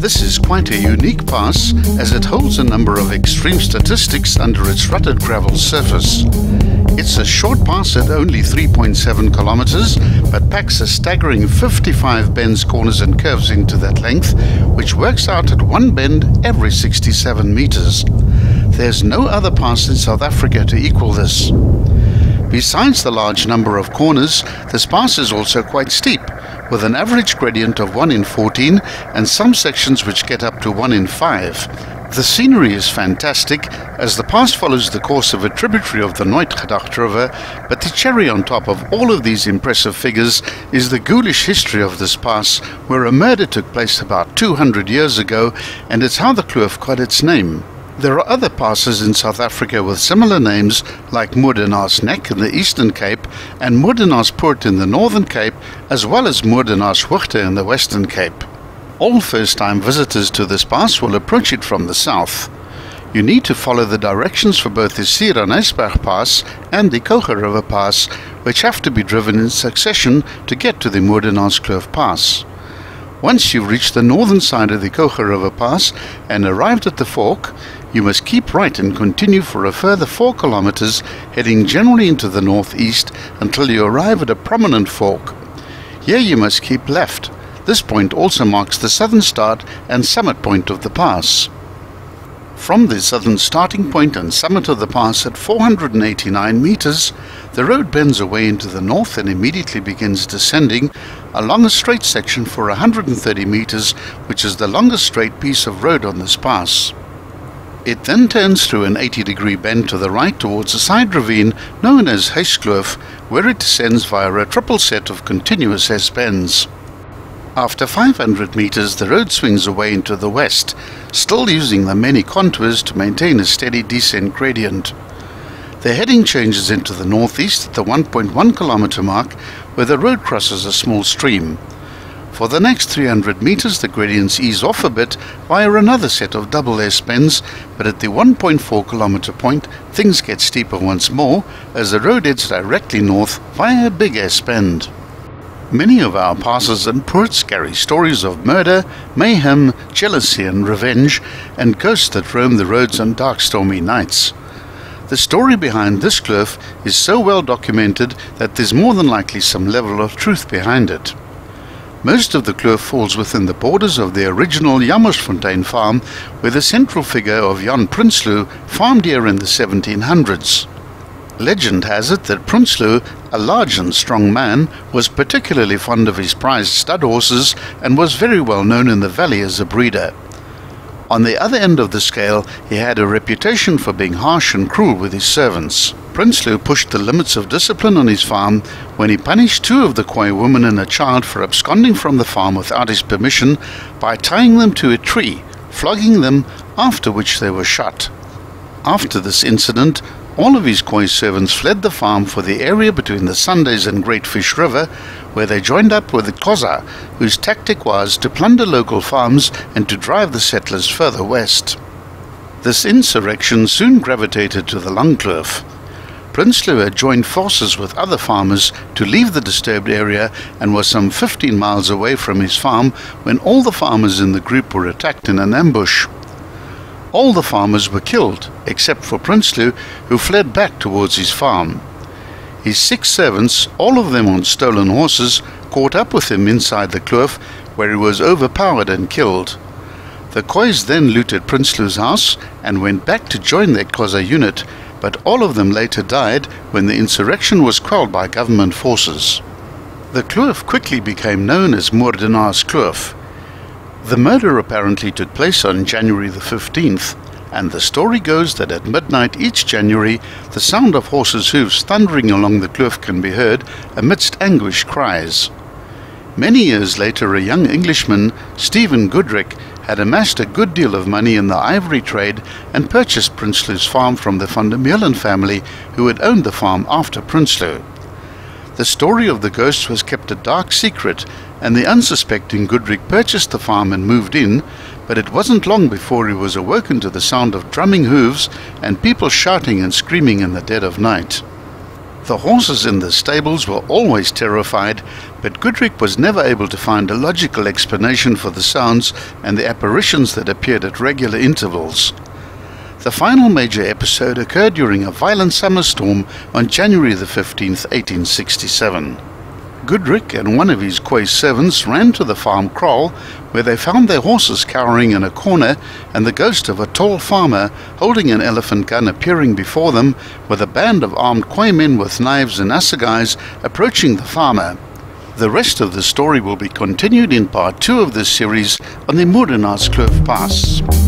This is quite a unique pass as it holds a number of extreme statistics under its rutted gravel surface. It's a short pass at only 3.7 kilometers, but packs a staggering 55 bends, corners and curves into that length, which works out at one bend every 67 meters. There's no other pass in South Africa to equal this. Besides the large number of corners, this pass is also quite steep, with an average gradient of 1 in 14 and some sections which get up to 1 in 5. The scenery is fantastic, as the pass follows the course of a tributary of the Nooitgedacht River, but the cherry on top of all of these impressive figures is the ghoulish history of this pass, where a murder took place about 200 years ago, and it's how the kloof got its name. There are other passes in South Africa with similar names, like Moordenaarsnek in the Eastern Cape and Moordenaarspoort in the Northern Cape, as well as Moordenaarshoogte in the Western Cape. All first-time visitors to this pass will approach it from the south. You need to follow the directions for both the Sierra-Nysberg Pass and the Kouga River Pass, which have to be driven in succession to get to the Moordenaarskloof Pass. Once you've reached the northern side of the Kouga River Pass and arrived at the fork, you must keep right and continue for a further 4 kilometers, heading generally into the northeast until you arrive at a prominent fork. Here you must keep left. This point also marks the southern start and summit point of the pass. From the southern starting point and summit of the pass at 489 meters, the road bends away into the north and immediately begins descending along a straight section for 130 meters, which is the longest straight piece of road on this pass. It then turns through an 80-degree bend to the right towards a side ravine known as Huiskloof, where it descends via a triple set of continuous S-bends. After 500 meters, the road swings away into the west, still using the many contours to maintain a steady descent gradient. The heading changes into the northeast at the 1.1 kilometer mark, where the road crosses a small stream. For the next 300 meters, the gradients ease off a bit via another set of double S-bends, but at the 1.4 kilometer point, things get steeper once more as the road heads directly north via a big S-bend. Many of our passes and poorts carry stories of murder, mayhem, jealousy and revenge, and ghosts that roam the roads on dark stormy nights. The story behind this kloof is so well documented that there's more than likely some level of truth behind it. Most of the kloof falls within the borders of the original Jammersfontein farm, where the central figure of Jan Prinsloo farmed here in the 1700s. Legend has it that Prinsloo, a large and strong man, was particularly fond of his prized stud horses and was very well known in the valley as a breeder. On the other end of the scale, he had a reputation for being harsh and cruel with his servants. Prinsloo pushed the limits of discipline on his farm when he punished 2 of the Khoi women and a child for absconding from the farm without his permission by tying them to a tree, flogging them, after which they were shot. After this incident, all of his Khoi servants fled the farm for the area between the Sundays and Great Fish River, where they joined up with the Xhosa, whose tactic was to plunder local farms and to drive the settlers further west. This insurrection soon gravitated to the Lang Kloof. Prinsloo had joined forces with other farmers to leave the disturbed area and was some 15 miles away from his farm when all the farmers in the group were attacked in an ambush. All the farmers were killed, except for Prinsloo, who fled back towards his farm. His 6 servants, all of them on stolen horses, caught up with him inside the kloof, where he was overpowered and killed. The Khois then looted Prinsloo's house and went back to join their Xhosa unit, but all of them later died when the insurrection was quelled by government forces. The kloof quickly became known as Moordenaarskloof. The murder apparently took place on January the 15th, and the story goes that at midnight each January the sound of horses' hooves thundering along the kloof can be heard amidst anguished cries. Many years later, a young Englishman, Stephen Goodrick, had amassed a good deal of money in the ivory trade and purchased Prinsloo's farm from the van der Meulen family, who had owned the farm after Prinsloo. The story of the ghosts was kept a dark secret, and the unsuspecting Goodrick purchased the farm and moved in, but it wasn't long before he was awoken to the sound of drumming hooves and people shouting and screaming in the dead of night. The horses in the stables were always terrified, but Goodrich was never able to find a logical explanation for the sounds and the apparitions that appeared at regular intervals. The final major episode occurred during a violent summer storm on January the 15th, 1867. Goodrich and one of his quay servants ran to the farm kraal, where they found their horses cowering in a corner and the ghost of a tall farmer holding an elephant gun appearing before them, with a band of armed quaymen with knives and assegais approaching the farmer. The rest of the story will be continued in part 2 of this series on the Moordenaarskloof Pass.